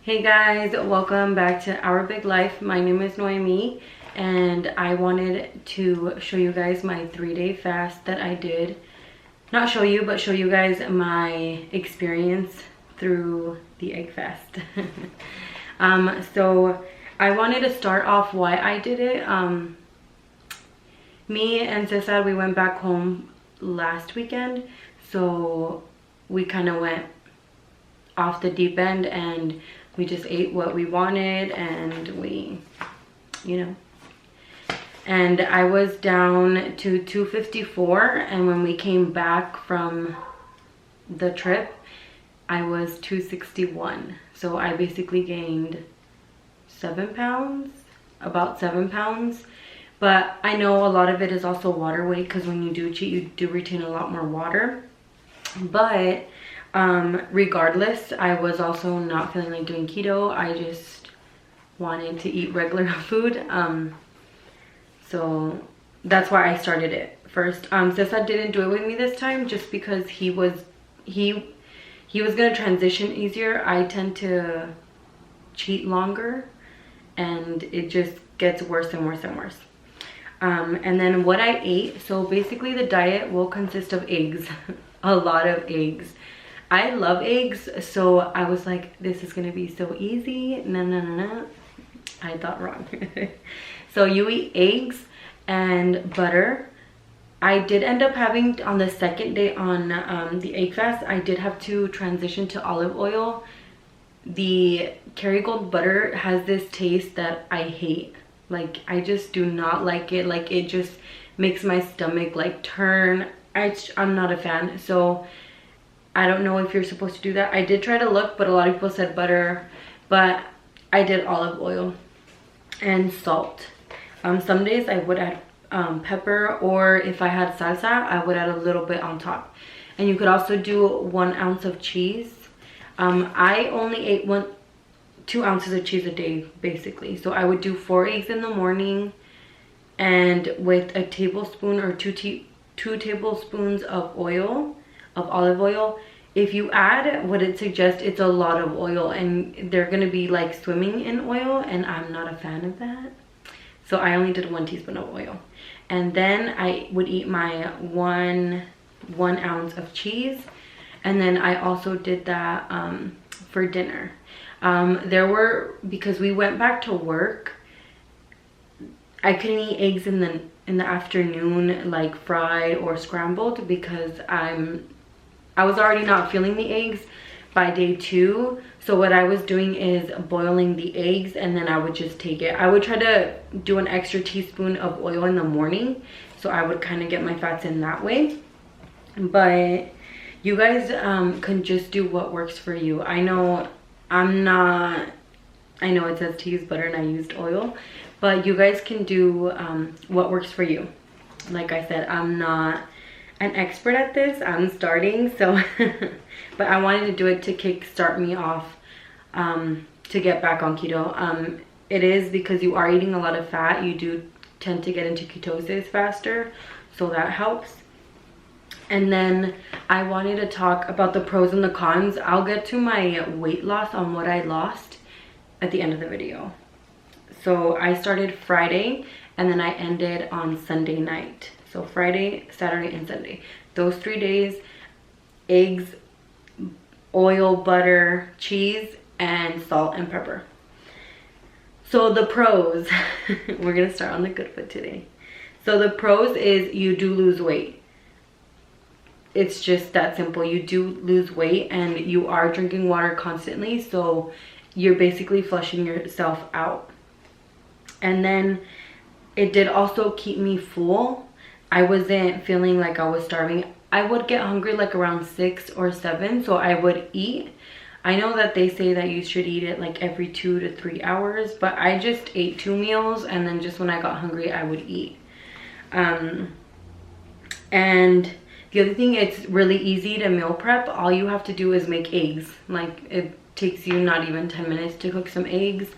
Hey guys, welcome back to Our Big Life. My name is Noemi and I wanted to show you guys my 3-day fast that I did. Not show you, but show you guys my experience through the egg fast. So I wanted to start off why I did it. Me and Cesar, we went back home last weekend, so we kind of went off the deep end and we just ate what we wanted, and we, and I was down to 254, and when we came back from the trip I was 261. So I basically gained 7 pounds, about 7 pounds. But I know a lot of it is also water weight, because when you do cheat you do retain a lot more water. But regardless, I was also not feeling like doing keto. I just wanted to eat regular food. So that's why I started it first. Cesar didn't do it with me this time just because he was gonna transition easier. I tend to cheat longer and it just gets worse and worse and worse. And then what I ate, so basically the diet will consist of eggs. A lot of eggs. I love eggs, so I was like, this is gonna be so easy. No. I thought wrong. So you eat eggs and butter. I did end up having, on the second day on the egg fast, I did have to transition to olive oil. The Kerrygold butter has this taste that I hate. Like, I just do not like it. Like, it just makes my stomach like turn. I'm not a fan. So I don't know if you're supposed to do that. I did try to look, but a lot of people said butter, but I did olive oil and salt. Some days I would add pepper, or if I had salsa I would add a little bit on top. And you could also do 1 ounce of cheese. I only ate 2 ounces of cheese a day basically. So I would do 4 eggs in the morning, and with a tablespoon or 2 tablespoons of olive oil. If you add what it suggests, it's a lot of oil and they're gonna be like swimming in oil, and I'm not a fan of that. So I only did 1 teaspoon of oil. And then I would eat my one ounce of cheese. And then I also did that for dinner. Because we went back to work, I couldn't eat eggs in the afternoon, like fried or scrambled, because I was already not feeling the eggs by day 2. So what I was doing is boiling the eggs, and then I would just take it. I would try to do an extra teaspoon of oil in the morning, so I would kind of get my fats in that way. But you guys can just do what works for you. I know it says to use butter and I used oil, but you guys can do what works for you. Like I said, I'm not an expert at this. I'm starting, so but I wanted to do it to kickstart me off to get back on keto. It is because you are eating a lot of fat, you do tend to get into ketosis faster, so that helps. And then I wanted to talk about the pros and the cons. I'll get to my weight loss on what I lost at the end of the video. So I started Friday and then I ended on Sunday night. So Friday, Saturday, and Sunday. Those 3 days, eggs, oil, butter, cheese, and salt and pepper. So the pros, we're gonna start on the good foot today. So the pros is you do lose weight. It's just that simple. You do lose weight and you are drinking water constantly, so you're basically flushing yourself out. And then it did also keep me full. I wasn't feeling like I was starving. I would get hungry like around 6 or 7, so I would eat. I know that they say that you should eat it like every 2 to 3 hours, but I just ate 2 meals, and then just when I got hungry I would eat. And the other thing, it's really easy to meal prep. All you have to do is make eggs. Like, it takes you not even 10 minutes to cook some eggs.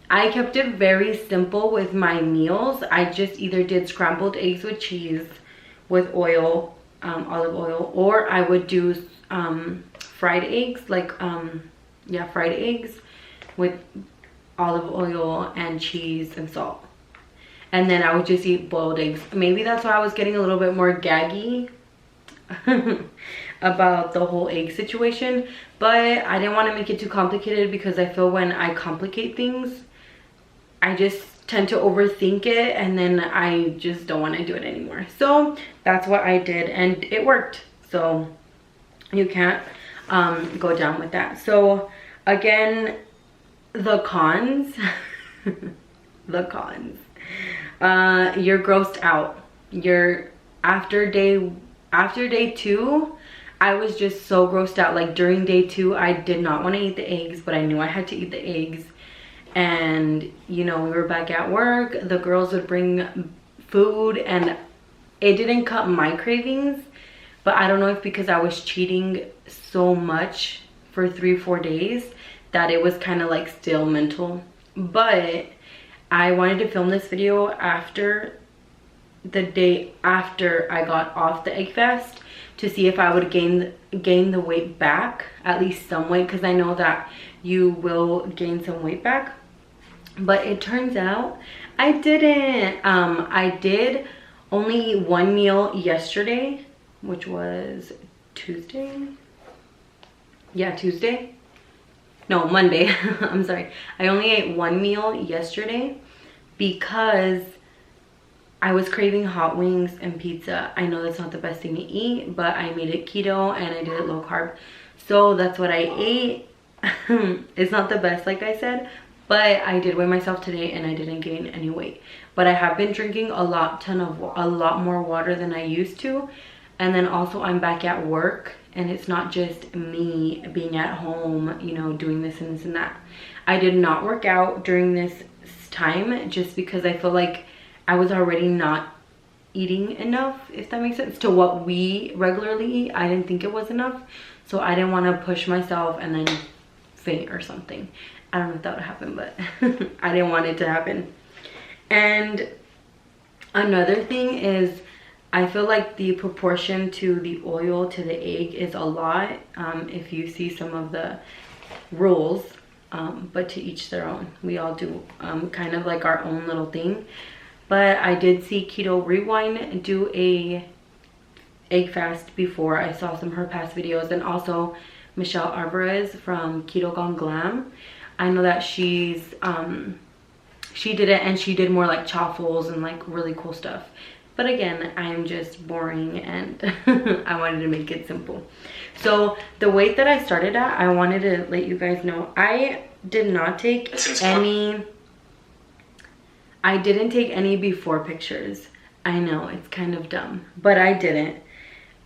I kept it very simple with my meals. I just either did scrambled eggs with cheese with oil, olive oil, or I would do fried eggs, like yeah, fried eggs with olive oil and cheese and salt. And then I would just eat boiled eggs. Maybe that's why I was getting a little bit more gaggy about the whole egg situation. But I didn't want to make it too complicated, because I feel when I complicate things, I just tend to overthink it, and then I just don't want to do it anymore. So that's what I did, and it worked. So you can't go down with that. So again, the cons, the cons. You're grossed out. You're after day 2, I was just so grossed out. Like during day 2, I did not want to eat the eggs, but I knew I had to eat the eggs. And you know, we were back at work, the girls would bring food, and it didn't cut my cravings, but I don't know if because I was cheating so much for 3-4 days that it was kind of like still mental. But I wanted to film this video after the day after I got off the egg fast, to see if I would gain the weight back, at least some weight, because I know that you will gain some weight back. But it turns out I didn't. I did only eat one meal yesterday, which was Tuesday. Yeah, Tuesday. No, Monday. I'm sorry. I only ate one meal yesterday because I was craving hot wings and pizza. I know that's not the best thing to eat, but I made it keto and I did it low carb. So that's what I ate. It's not the best, like I said, but I did weigh myself today and I didn't gain any weight. But I have been drinking a lot more water than I used to. And then also I'm back at work, and it's not just me being at home, you know, doing this and this and that. I did not work out during this time just because I feel like I was already not eating enough, if that makes sense, to what we regularly eat. I didn't think it was enough, so I didn't want to push myself and then faint or something. I don't know if that would happen, but I didn't want it to happen. And another thing is, I feel like the proportion to the oil to the egg is a lot, if you see some of the rules, but to each their own. We all do kind of like our own little thing. But I did see Keto Rewind do a egg fast before. I saw some of her past videos, and also Michelle Alvarez from Keto Gone Glam. I know that she did it, and she did more like chaffles and like really cool stuff. But again, I'm just boring, and I wanted to make it simple. So the weight that I started at, I wanted to let you guys know, I did not take any, I didn't take any before pictures. I know, it's kind of dumb, but I didn't.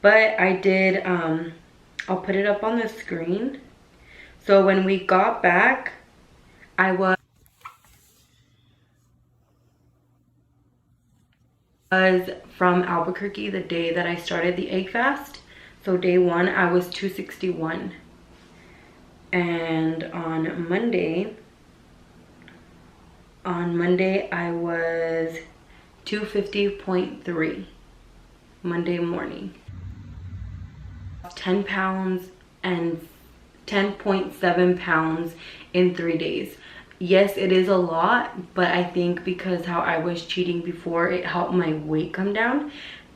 But I did, I'll put it up on the screen. So when we got back, I was from Albuquerque the day that I started the egg fast. So day 1, I was 261. And on Monday I was 250.3 Monday morning. 10 pounds and 10.7 pounds in 3 days. Yes, it is a lot, but I think because how I was cheating before, it helped my weight come down.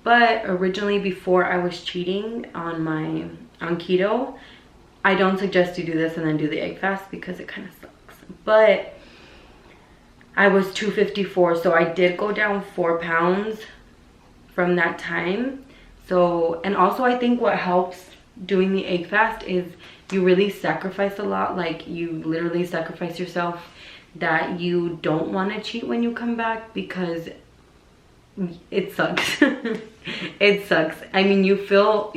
But originally, before I was cheating on keto, I don't suggest you do this and then do the egg fast because it kind of sucks. But I was 254, so I did go down 4 pounds from that time. So, and also I think what helps doing the egg fast is you really sacrifice a lot. Like, you literally sacrifice yourself, that you don't want to cheat when you come back, because it sucks. It sucks. I mean, you feel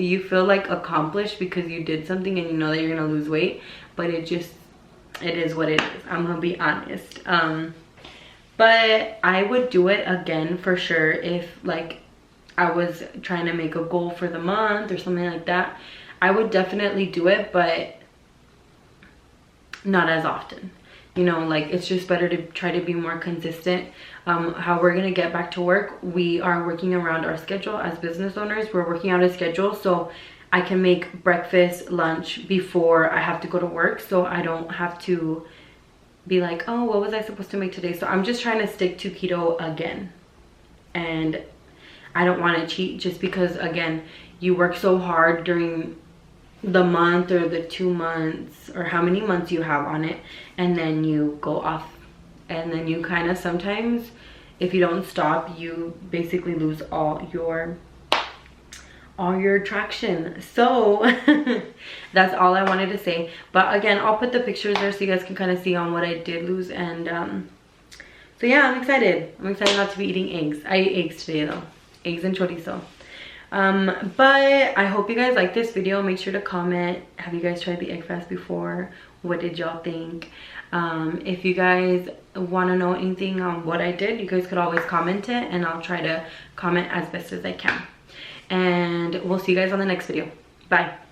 like accomplished because you did something and you know that you're gonna lose weight, but it is what it is. I'm gonna be honest. But I would do it again for sure if like I was trying to make a goal for the month or something like that. I would definitely do it, but not as often. You know, like, it's just better to try to be more consistent. How we're gonna get back to work, we are working around our schedule as business owners. We're working out a schedule, so I can make breakfast, lunch before I have to go to work, so I don't have to be like, oh, what was I supposed to make today? So I'm just trying to stick to keto again, and I don't want to cheat just because, again, you work so hard during the month or the 2 months or how many months you have on it, and then you go off, and then you kind of sometimes, if you don't stop, you basically lose all your traction. So that's all I wanted to say. But again, I'll put the pictures there so you guys can kind of see on what I did lose. And so yeah, I'm excited not to be eating eggs. I ate eggs today though, eggs and chorizo. But I hope you guys like this video. Make sure to comment, have you guys tried the egg fast before? What did y'all think? If you guys want to know anything on what I did, you guys could always comment it, and I'll try to comment as best as I can. And we'll see you guys on the next video. Bye.